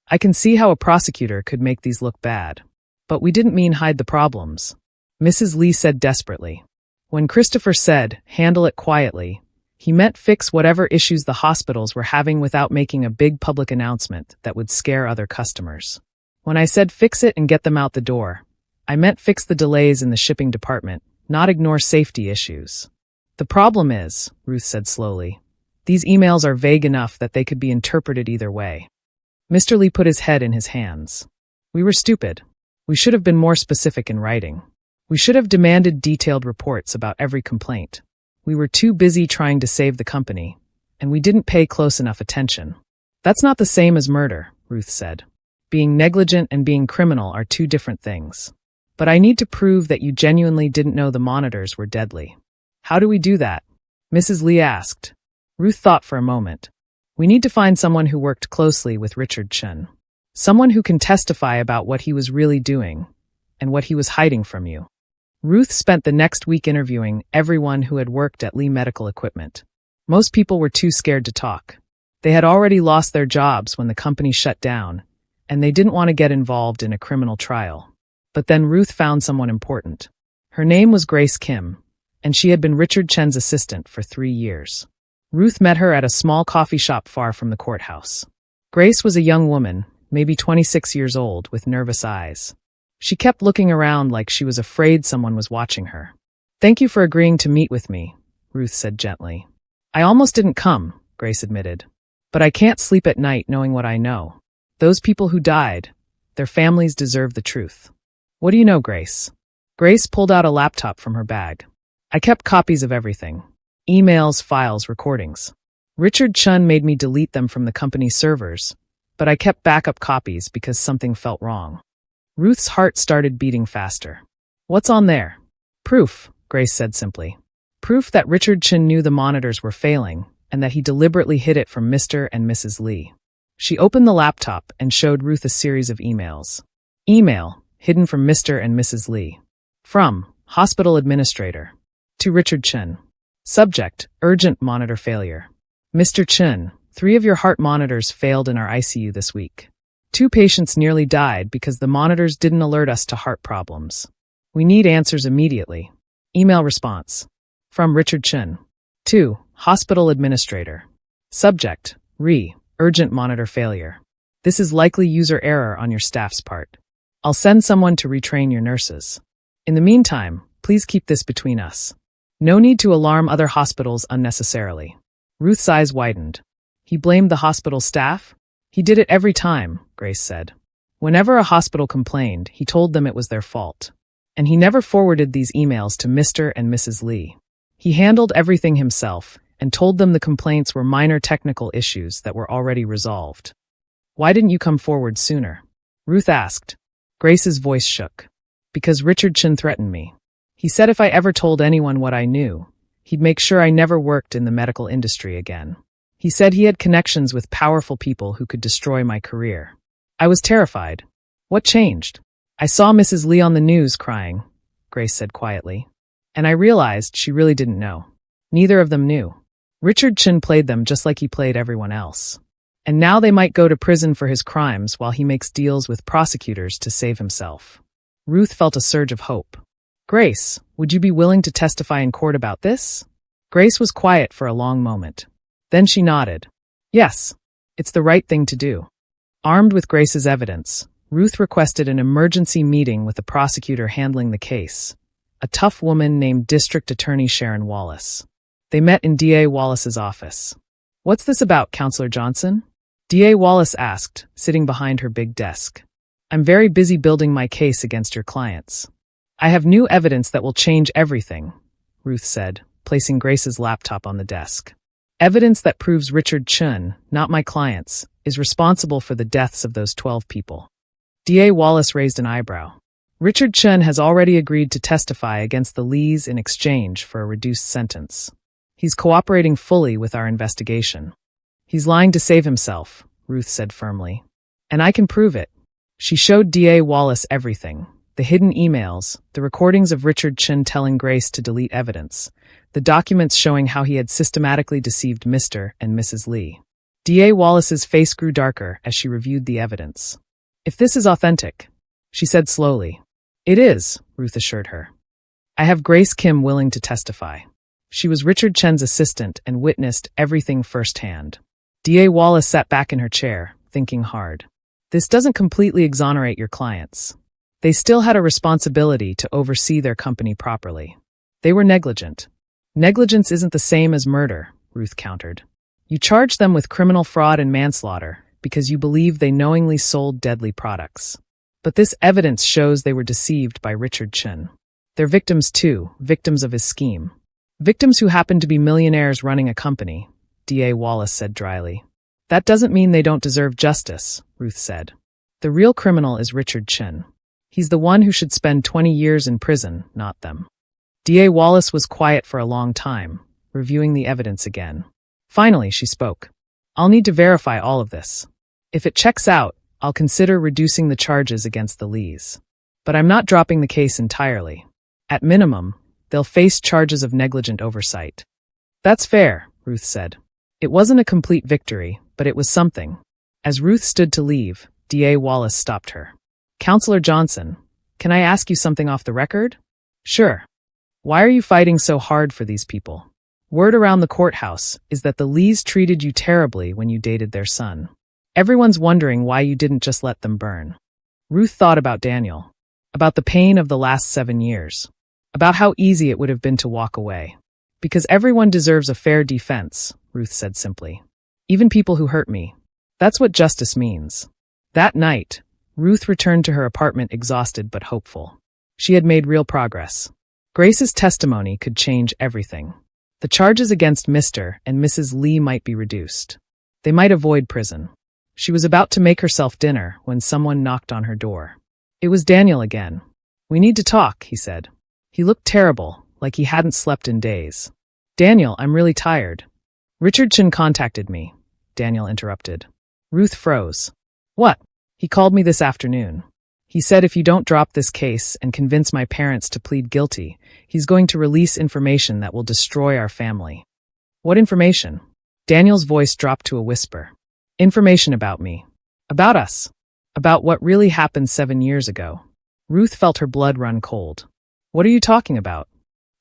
I can see how a prosecutor could make these look bad. But we didn't mean hide the problems. Mrs. Lee said desperately. When Christopher said, handle it quietly, he meant fix whatever issues the hospitals were having without making a big public announcement that would scare other customers. When I said fix it and get them out the door, I meant fix the delays in the shipping department, not ignore safety issues. The problem is, Ruth said slowly, these emails are vague enough that they could be interpreted either way. Mr. Lee put his head in his hands. We were stupid. We should have been more specific in writing. We should have demanded detailed reports about every complaint. We were too busy trying to save the company, and we didn't pay close enough attention. That's not the same as murder, Ruth said. Being negligent and being criminal are two different things. But I need to prove that you genuinely didn't know the monitors were deadly. How do we do that? Mrs. Lee asked. Ruth thought for a moment. We need to find someone who worked closely with Richard Chin. Someone who can testify about what he was really doing and what he was hiding from you. Ruth spent the next week interviewing everyone who had worked at Lee Medical Equipment. Most people were too scared to talk. They had already lost their jobs when the company shut down, and they didn't want to get involved in a criminal trial. But then Ruth found someone important. Her name was Grace Kim, and she had been Richard Chen's assistant for 3 years. Ruth met her at a small coffee shop far from the courthouse. Grace was a young woman, maybe 26 years old, with nervous eyes. She kept looking around like she was afraid someone was watching her. Thank you for agreeing to meet with me, Ruth said gently. I almost didn't come, Grace admitted. But I can't sleep at night knowing what I know. Those people who died, their families deserve the truth. What do you know, Grace? Grace pulled out a laptop from her bag. I kept copies of everything. Emails, files, recordings. Richard Chin made me delete them from the company's servers, but I kept backup copies because something felt wrong. Ruth's heart started beating faster. What's on there? Proof, Grace said simply. Proof that Richard Chin knew the monitors were failing and that he deliberately hid it from Mr. and Mrs. Lee. She opened the laptop and showed Ruth a series of emails. Email, hidden from Mr. and Mrs. Lee. From, hospital administrator. To Richard Chin. Subject, urgent monitor failure. Mr. Chin, 3 of your heart monitors failed in our ICU this week. 2 patients nearly died because the monitors didn't alert us to heart problems. We need answers immediately. Email response. From Richard Chin. To, hospital administrator. Subject, urgent monitor failure. This is likely user error on your staff's part. I'll send someone to retrain your nurses. In the meantime, please keep this between us. No need to alarm other hospitals unnecessarily. Ruth's eyes widened. He blamed the hospital staff? He did it every time, Grace said. Whenever a hospital complained, he told them it was their fault. And he never forwarded these emails to Mr. and Mrs. Lee. He handled everything himself and told them the complaints were minor technical issues that were already resolved. Why didn't you come forward sooner? Ruth asked. Grace's voice shook. Because Richard Chin threatened me. He said if I ever told anyone what I knew, he'd make sure I never worked in the medical industry again. He said he had connections with powerful people who could destroy my career. I was terrified. What changed? I saw Mrs. Lee on the news crying, Grace said quietly. And I realized she really didn't know. Neither of them knew. Richard Chin played them just like he played everyone else. And now they might go to prison for his crimes while he makes deals with prosecutors to save himself. Ruth felt a surge of hope. Grace, would you be willing to testify in court about this? Grace was quiet for a long moment. Then she nodded. Yes, it's the right thing to do. Armed with Grace's evidence, Ruth requested an emergency meeting with the prosecutor handling the case, a tough woman named District Attorney Sharon Wallace. They met in D.A. Wallace's office. What's this about, Counselor Johnson? D.A. Wallace asked, sitting behind her big desk. I'm very busy building my case against your clients. I have new evidence that will change everything, Ruth said, placing Grace's laptop on the desk. Evidence that proves Richard Chun, not my clients, is responsible for the deaths of those 12 people. D.A. Wallace raised an eyebrow. Richard Chun has already agreed to testify against the Lees in exchange for a reduced sentence. He's cooperating fully with our investigation. He's lying to save himself, Ruth said firmly. And I can prove it. She showed D.A. Wallace everything. The hidden emails, the recordings of Richard Chun telling Grace to delete evidence, the documents showing how he had systematically deceived Mr. and Mrs. Lee. D.A. Wallace's face grew darker as she reviewed the evidence. If this is authentic, she said slowly. It is, Ruth assured her. I have Grace Kim willing to testify. She was Richard Chen's assistant and witnessed everything firsthand. D.A. Wallace sat back in her chair, thinking hard. This doesn't completely exonerate your clients. They still had a responsibility to oversee their company properly. They were negligent. Negligence isn't the same as murder, Ruth countered. You charge them with criminal fraud and manslaughter because you believe they knowingly sold deadly products. But this evidence shows they were deceived by Richard Chun. They're victims too, victims of his scheme. Victims who happen to be millionaires running a company, D.A. Wallace said dryly. That doesn't mean they don't deserve justice, Ruth said. The real criminal is Richard Chun. He's the one who should spend 20 years in prison, not them. D.A. Wallace was quiet for a long time, reviewing the evidence again. Finally, she spoke. I'll need to verify all of this. If it checks out, I'll consider reducing the charges against the Lees. But I'm not dropping the case entirely. At minimum, they'll face charges of negligent oversight. That's fair, Ruth said. It wasn't a complete victory, but it was something. As Ruth stood to leave, D.A. Wallace stopped her. Counselor Johnson, can I ask you something off the record? Sure. Why are you fighting so hard for these people? Word around the courthouse is that the Lees treated you terribly when you dated their son. Everyone's wondering why you didn't just let them burn. Ruth thought about Daniel, about the pain of the last 7 years, about how easy it would have been to walk away. Because everyone deserves a fair defense, Ruth said simply. Even people who hurt me. That's what justice means. That night, Ruth returned to her apartment exhausted but hopeful. She had made real progress. Grace's testimony could change everything. The charges against Mr. and Mrs. Lee might be reduced. They might avoid prison. She was about to make herself dinner when someone knocked on her door. It was Daniel again. We need to talk, he said. He looked terrible, like he hadn't slept in days. Daniel, I'm really tired. Richard Chin contacted me, Daniel interrupted. Ruth froze. What? He called me this afternoon. He said if you don't drop this case and convince my parents to plead guilty, he's going to release information that will destroy our family. What information? Daniel's voice dropped to a whisper. Information about me. About us. About what really happened 7 years ago. Ruth felt her blood run cold. What are you talking about?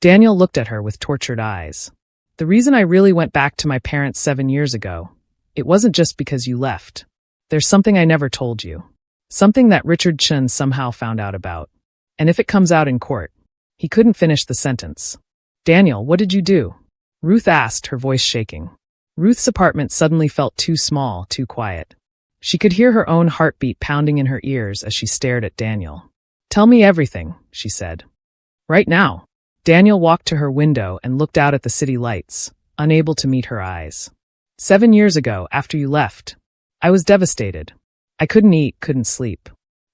Daniel looked at her with tortured eyes. The reason I really went back to my parents 7 years ago, it wasn't just because you left. There's something I never told you. Something that Richard Chun somehow found out about. And if it comes out in court, he couldn't finish the sentence. Daniel, what did you do? Ruth asked, her voice shaking. Ruth's apartment suddenly felt too small, too quiet. She could hear her own heartbeat pounding in her ears as she stared at Daniel. Tell me everything, she said. Right now. Daniel walked to her window and looked out at the city lights, unable to meet her eyes. 7 years ago, after you left, I was devastated. I couldn't eat, couldn't sleep.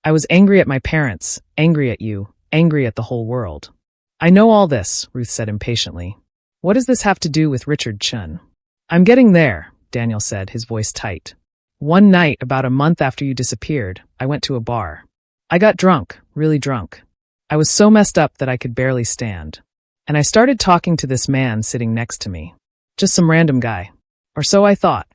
I was angry at my parents, angry at you, angry at the whole world. I know all this, Ruth said impatiently. What does this have to do with Richard Chun? I'm getting there, Daniel said, his voice tight. One night, about a month after you disappeared, I went to a bar. I got drunk, really drunk. I was so messed up that I could barely stand. And I started talking to this man sitting next to me. Just some random guy. Or so I thought.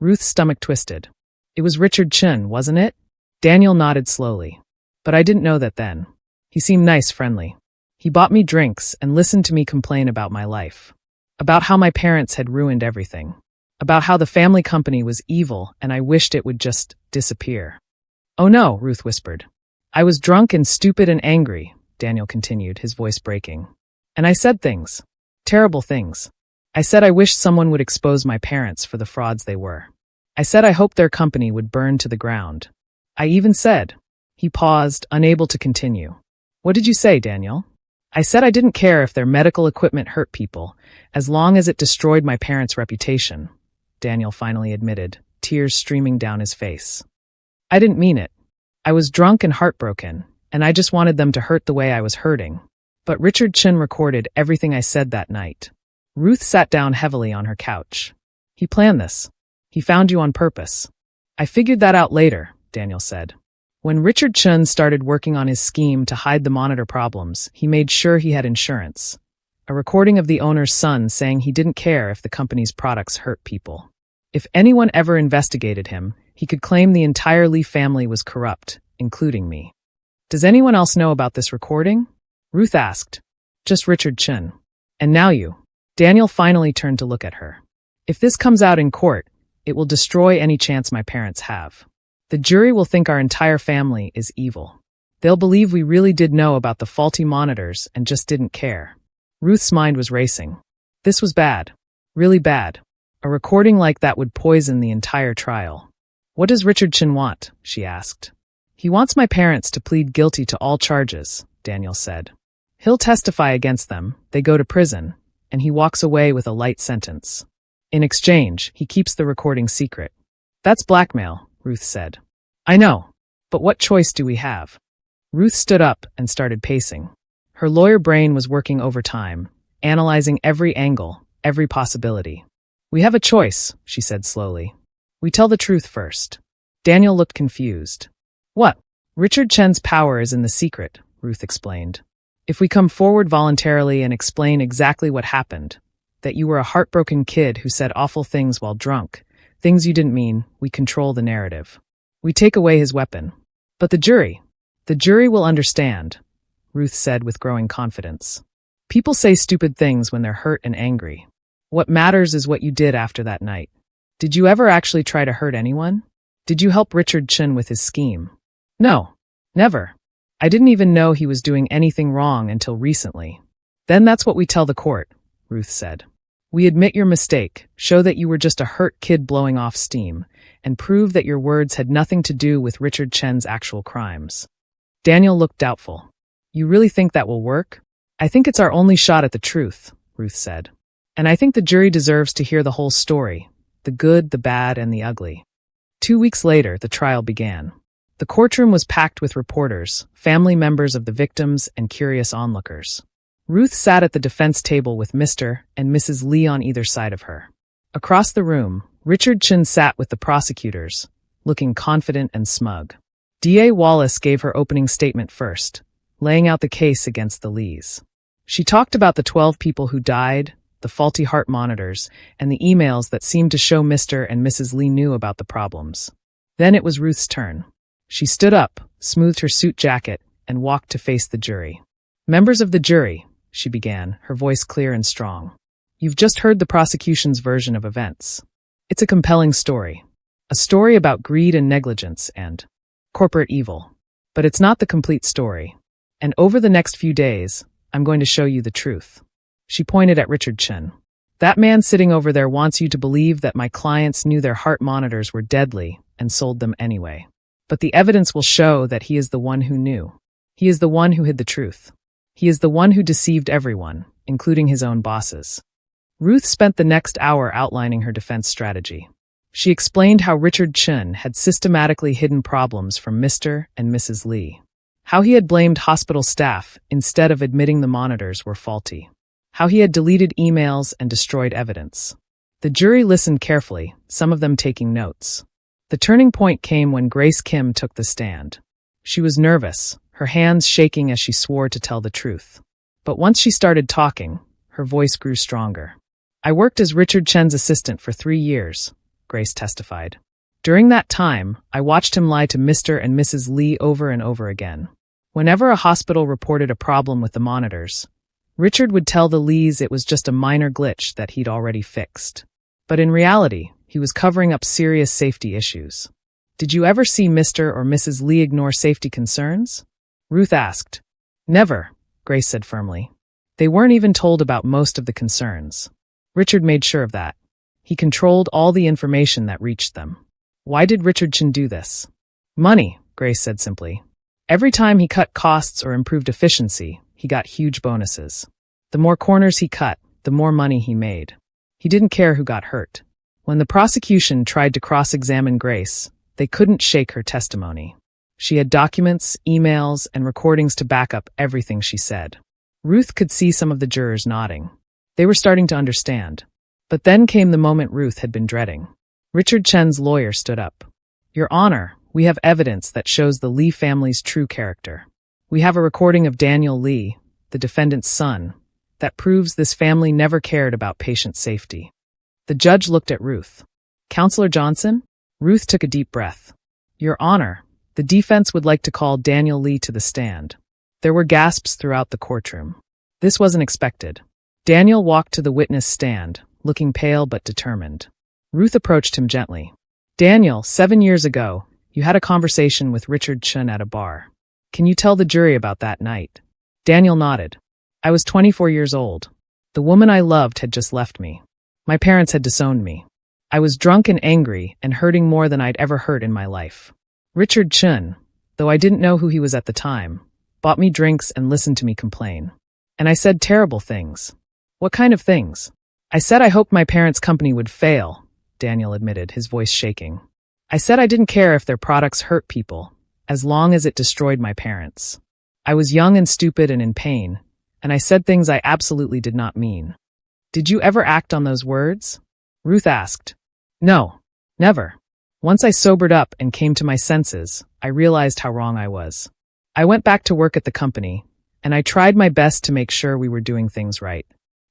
Ruth's stomach twisted. It was Richard Chen, wasn't it? Daniel nodded slowly. But I didn't know that then. He seemed nice, friendly. He bought me drinks and listened to me complain about my life. About how my parents had ruined everything. About how the family company was evil and I wished it would just disappear. Oh no, Ruth whispered. I was drunk and stupid and angry, Daniel continued, his voice breaking. And I said things. Terrible things. I said I wished someone would expose my parents for the frauds they were. I said I hoped their company would burn to the ground. I even said. He paused, unable to continue. What did you say, Daniel? I said I didn't care if their medical equipment hurt people, as long as it destroyed my parents' reputation, Daniel finally admitted, tears streaming down his face. I didn't mean it. I was drunk and heartbroken, and I just wanted them to hurt the way I was hurting. But Richard Chen recorded everything I said that night. Ruth sat down heavily on her couch. He planned this. He found you on purpose. I figured that out later, Daniel said. When Richard Chen started working on his scheme to hide the monitor problems, he made sure he had insurance. A recording of the owner's son saying he didn't care if the company's products hurt people. If anyone ever investigated him, he could claim the entire Lee family was corrupt, including me. Does anyone else know about this recording? Ruth asked. Just Richard Chen. And now you. Daniel finally turned to look at her. If this comes out in court, it will destroy any chance my parents have. The jury will think our entire family is evil. They'll believe we really did know about the faulty monitors and just didn't care. Ruth's mind was racing. This was bad. Really bad. A recording like that would poison the entire trial. What does Richard Chen want? She asked. He wants my parents to plead guilty to all charges, Daniel said. He'll testify against them, they go to prison, and he walks away with a light sentence. In exchange, he keeps the recording secret. That's blackmail, Ruth said. I know, but what choice do we have? Ruth stood up and started pacing. Her lawyer brain was working overtime, analyzing every angle, every possibility. We have a choice, she said slowly. We tell the truth first. Daniel looked confused. What? Richard Chen's power is in the secret, Ruth explained. If we come forward voluntarily and explain exactly what happened, that you were a heartbroken kid who said awful things while drunk, things you didn't mean, we control the narrative. We take away his weapon. But the jury will understand, Ruth said with growing confidence. People say stupid things when they're hurt and angry. What matters is what you did after that night. Did you ever actually try to hurt anyone? Did you help Richard Chen with his scheme? No, never. I didn't even know he was doing anything wrong until recently. Then that's what we tell the court, Ruth said. We admit your mistake, show that you were just a hurt kid blowing off steam, and prove that your words had nothing to do with Richard Chen's actual crimes. Daniel looked doubtful. You really think that will work? I think it's our only shot at the truth, Ruth said. And I think the jury deserves to hear the whole story, the good, the bad, and the ugly. 2 weeks later, the trial began. The courtroom was packed with reporters, family members of the victims, and curious onlookers. Ruth sat at the defense table with Mr. and Mrs. Lee on either side of her. Across the room, Richard Chen sat with the prosecutors, looking confident and smug. D.A. Wallace gave her opening statement first, laying out the case against the Lees. She talked about the 12 people who died, the faulty heart monitors, and the emails that seemed to show Mr. and Mrs. Lee knew about the problems. Then it was Ruth's turn. She stood up, smoothed her suit jacket, and walked to face the jury. Members of the jury, she began, her voice clear and strong. You've just heard the prosecution's version of events. It's a compelling story. A story about greed and negligence and corporate evil. But it's not the complete story. And over the next few days, I'm going to show you the truth. She pointed at Richard Chen. That man sitting over there wants you to believe that my clients knew their heart monitors were deadly and sold them anyway. But the evidence will show that he is the one who knew. He is the one who hid the truth. He is the one who deceived everyone, including his own bosses. Ruth spent the next hour outlining her defense strategy. She explained how Richard Chen had systematically hidden problems from Mr. and Mrs. Lee. How he had blamed hospital staff instead of admitting the monitors were faulty. How he had deleted emails and destroyed evidence. The jury listened carefully, some of them taking notes. The turning point came when Grace Kim took the stand. She was nervous, her hands shaking as she swore to tell the truth. But once she started talking, her voice grew stronger. I worked as Richard Chen's assistant for 3 years, Grace testified. During that time, I watched him lie to Mr. and Mrs. Lee over and over again. Whenever a hospital reported a problem with the monitors, Richard would tell the Lees it was just a minor glitch that he'd already fixed. But in reality, he was covering up serious safety issues. Did you ever see Mr. or Mrs. Lee ignore safety concerns? Ruth asked. Never, Grace said firmly. They weren't even told about most of the concerns. Richard made sure of that. He controlled all the information that reached them. Why did Richard Chen do this? Money, Grace said simply. Every time he cut costs or improved efficiency, he got huge bonuses. The more corners he cut, the more money he made. He didn't care who got hurt. When the prosecution tried to cross-examine Grace, they couldn't shake her testimony. She had documents, emails, and recordings to back up everything she said. Ruth could see some of the jurors nodding. They were starting to understand. But then came the moment Ruth had been dreading. Richard Chen's lawyer stood up. Your Honor, we have evidence that shows the Lee family's true character. We have a recording of Daniel Lee, the defendant's son, that proves this family never cared about patient safety. The judge looked at Ruth. Counselor Johnson? Ruth took a deep breath. Your Honor, the defense would like to call Daniel Lee to the stand. There were gasps throughout the courtroom. This wasn't expected. Daniel walked to the witness stand, looking pale but determined. Ruth approached him gently. Daniel, 7 years ago, you had a conversation with Richard Chen at a bar. Can you tell the jury about that night? Daniel nodded. I was 24 years old. The woman I loved had just left me. My parents had disowned me. I was drunk and angry and hurting more than I'd ever hurt in my life. Richard Chen, though I didn't know who he was at the time, bought me drinks and listened to me complain. And I said terrible things. What kind of things? I said I hoped my parents' company would fail, Daniel admitted, his voice shaking. I said I didn't care if their products hurt people, as long as it destroyed my parents. I was young and stupid and in pain, and I said things I absolutely did not mean. Did you ever act on those words? Ruth asked. No, never. Once I sobered up and came to my senses, I realized how wrong I was. I went back to work at the company, and I tried my best to make sure we were doing things right.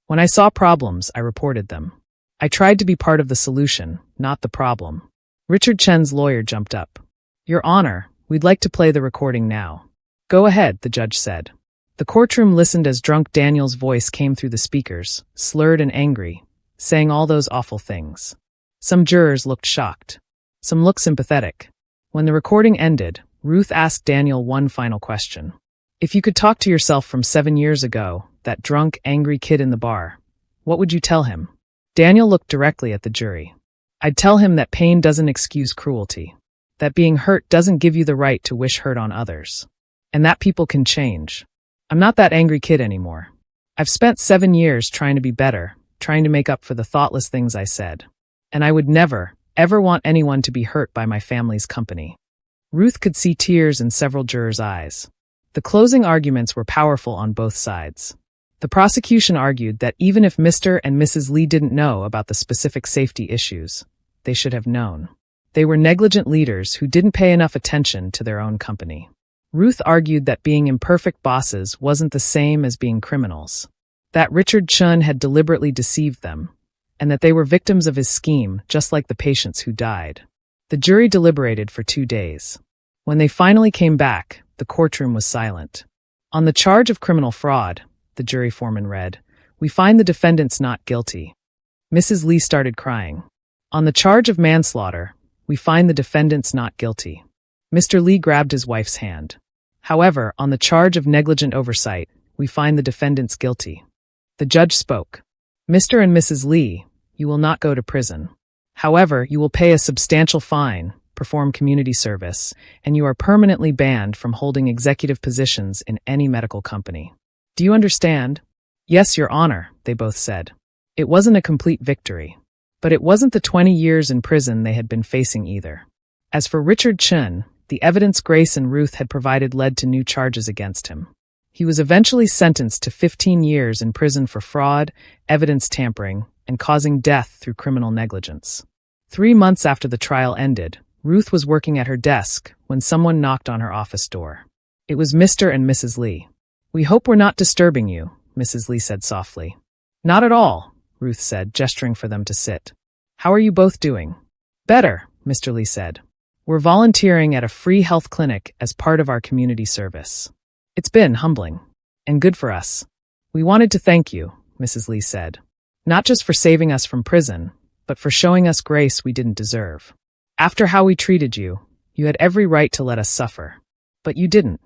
When I saw problems, I reported them. I tried to be part of the solution, not the problem. Richard Chen's lawyer jumped up. Your Honor, we'd like to play the recording now. Go ahead, the judge said. The courtroom listened as drunk Daniel's voice came through the speakers, slurred and angry, saying all those awful things. Some jurors looked shocked. Some looked sympathetic. When the recording ended, Ruth asked Daniel one final question. If you could talk to yourself from 7 years ago, that drunk, angry kid in the bar, what would you tell him? Daniel looked directly at the jury. I'd tell him that pain doesn't excuse cruelty, that being hurt doesn't give you the right to wish hurt on others, and that people can change. I'm not that angry kid anymore. I've spent 7 years trying to be better, trying to make up for the thoughtless things I said. And I would never, ever want anyone to be hurt by my family's company. Ruth could see tears in several jurors' eyes. The closing arguments were powerful on both sides. The prosecution argued that even if Mr. and Mrs. Lee didn't know about the specific safety issues, they should have known. They were negligent leaders who didn't pay enough attention to their own company. Ruth argued that being imperfect bosses wasn't the same as being criminals, that Richard Chen had deliberately deceived them, and that they were victims of his scheme just like the patients who died. The jury deliberated for 2 days. When they finally came back, the courtroom was silent. On the charge of criminal fraud, the jury foreman read, we find the defendants not guilty. Mrs. Lee started crying. On the charge of manslaughter, we find the defendants not guilty. Mr. Lee grabbed his wife's hand. However, on the charge of negligent oversight, we find the defendants guilty. The judge spoke. Mr. and Mrs. Lee, you will not go to prison. However, you will pay a substantial fine, perform community service, and you are permanently banned from holding executive positions in any medical company. Do you understand? Yes, Your Honor, they both said. It wasn't a complete victory. But it wasn't the 20 years in prison they had been facing either. As for Richard Chen, the evidence Grace and Ruth had provided led to new charges against him. He was eventually sentenced to 15 years in prison for fraud, evidence tampering, and causing death through criminal negligence. 3 months after the trial ended, Ruth was working at her desk when someone knocked on her office door. It was Mr. and Mrs. Lee. We hope we're not disturbing you, Mrs. Lee said softly. Not at all, Ruth said, gesturing for them to sit. How are you both doing? Better, Mr. Lee said. We're volunteering at a free health clinic as part of our community service. It's been humbling and good for us. We wanted to thank you, Mrs. Lee said. Not just for saving us from prison, but for showing us grace we didn't deserve. After how we treated you, you had every right to let us suffer. But you didn't.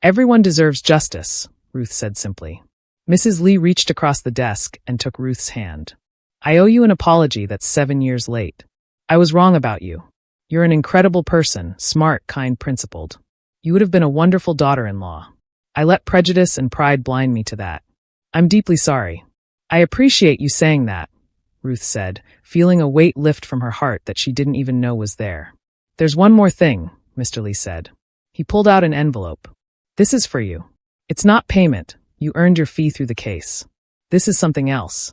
Everyone deserves justice, Ruth said simply. Mrs. Lee reached across the desk and took Ruth's hand. I owe you an apology that's 7 years late. I was wrong about you. You're an incredible person, smart, kind, principled. You would have been a wonderful daughter-in-law. I let prejudice and pride blind me to that. I'm deeply sorry. I appreciate you saying that, Ruth said, feeling a weight lift from her heart that she didn't even know was there. There's one more thing, Mr. Lee said. He pulled out an envelope. This is for you. It's not payment. You earned your fee through the case. This is something else.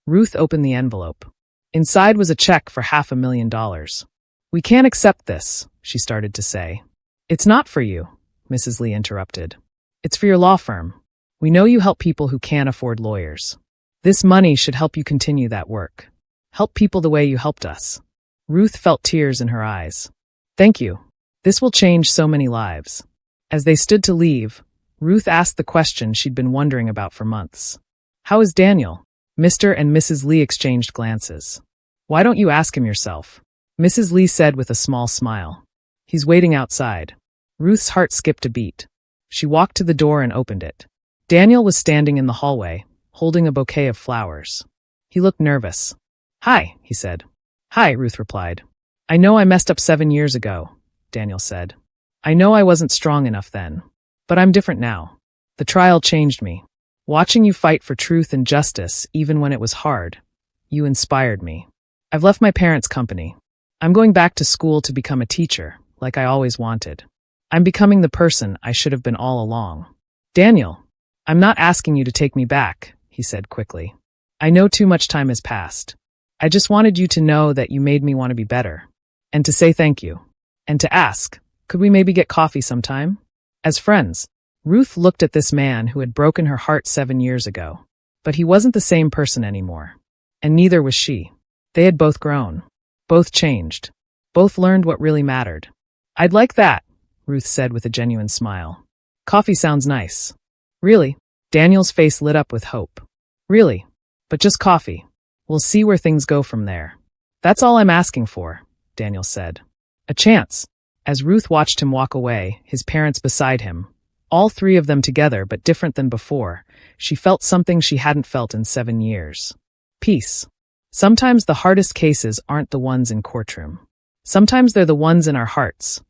Ruth opened the envelope. Inside was a check for $500,000. We can't accept this, she started to say. It's not for you, Mrs. Lee interrupted. It's for your law firm. We know you help people who can't afford lawyers. This money should help you continue that work. Help people the way you helped us. Ruth felt tears in her eyes. Thank you. This will change so many lives. As they stood to leave, Ruth asked the question she'd been wondering about for months. How is Daniel? Mr. and Mrs. Lee exchanged glances. Why don't you ask him yourself? Mrs. Lee said with a small smile. He's waiting outside. Ruth's heart skipped a beat. She walked to the door and opened it. Daniel was standing in the hallway, holding a bouquet of flowers. He looked nervous. Hi, he said. Hi, Ruth replied. I know I messed up 7 years ago, Daniel said. I know I wasn't strong enough then. But I'm different now. The trial changed me. Watching you fight for truth and justice, even when it was hard, you inspired me. I've left my parents' company. I'm going back to school to become a teacher, like I always wanted. I'm becoming the person I should have been all along. Daniel, I'm not asking you to take me back, he said quickly. I know too much time has passed. I just wanted you to know that you made me want to be better. And to say thank you. And to ask, could we maybe get coffee sometime? As friends, Ruth looked at this man who had broken her heart 7 years ago. But he wasn't the same person anymore. And neither was she. They had both grown. Both changed. Both learned what really mattered. I'd like that, Ruth said with a genuine smile. Coffee sounds nice. Really? Daniel's face lit up with hope. Really? But just coffee. We'll see where things go from there. That's all I'm asking for, Daniel said. A chance. As Ruth watched him walk away, his parents beside him, all 3 of them together but different than before, she felt something she hadn't felt in 7 years. Peace. Sometimes the hardest cases aren't the ones in courtroom. Sometimes they're the ones in our hearts.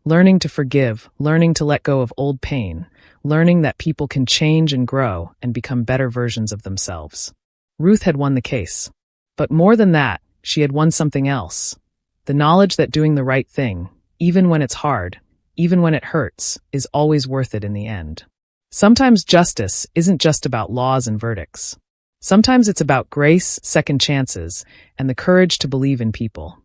Learning to forgive, learning to let go of old pain, learning that people can change and grow and become better versions of themselves. Ruth had won the case. But more than that, she had won something else. The knowledge that doing the right thing, even when it's hard, even when it hurts, is always worth it in the end. Sometimes justice isn't just about laws and verdicts. Sometimes it's about grace, second chances, and the courage to believe in people,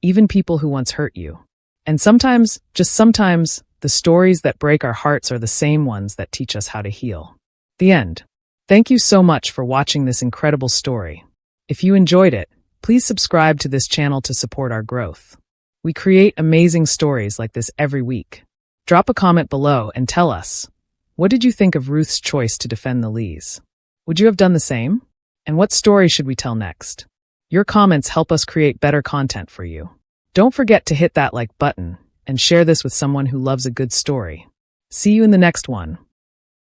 even people who once hurt you. And sometimes, just sometimes, the stories that break our hearts are the same ones that teach us how to heal. The end. Thank you so much for watching this incredible story. If you enjoyed it, please subscribe to this channel to support our growth. We create amazing stories like this every week. Drop a comment below and tell us, what did you think of Ruth's choice to defend the Lees? Would you have done the same? And what story should we tell next? Your comments help us create better content for you. Don't forget to hit that like button and share this with someone who loves a good story. See you in the next one.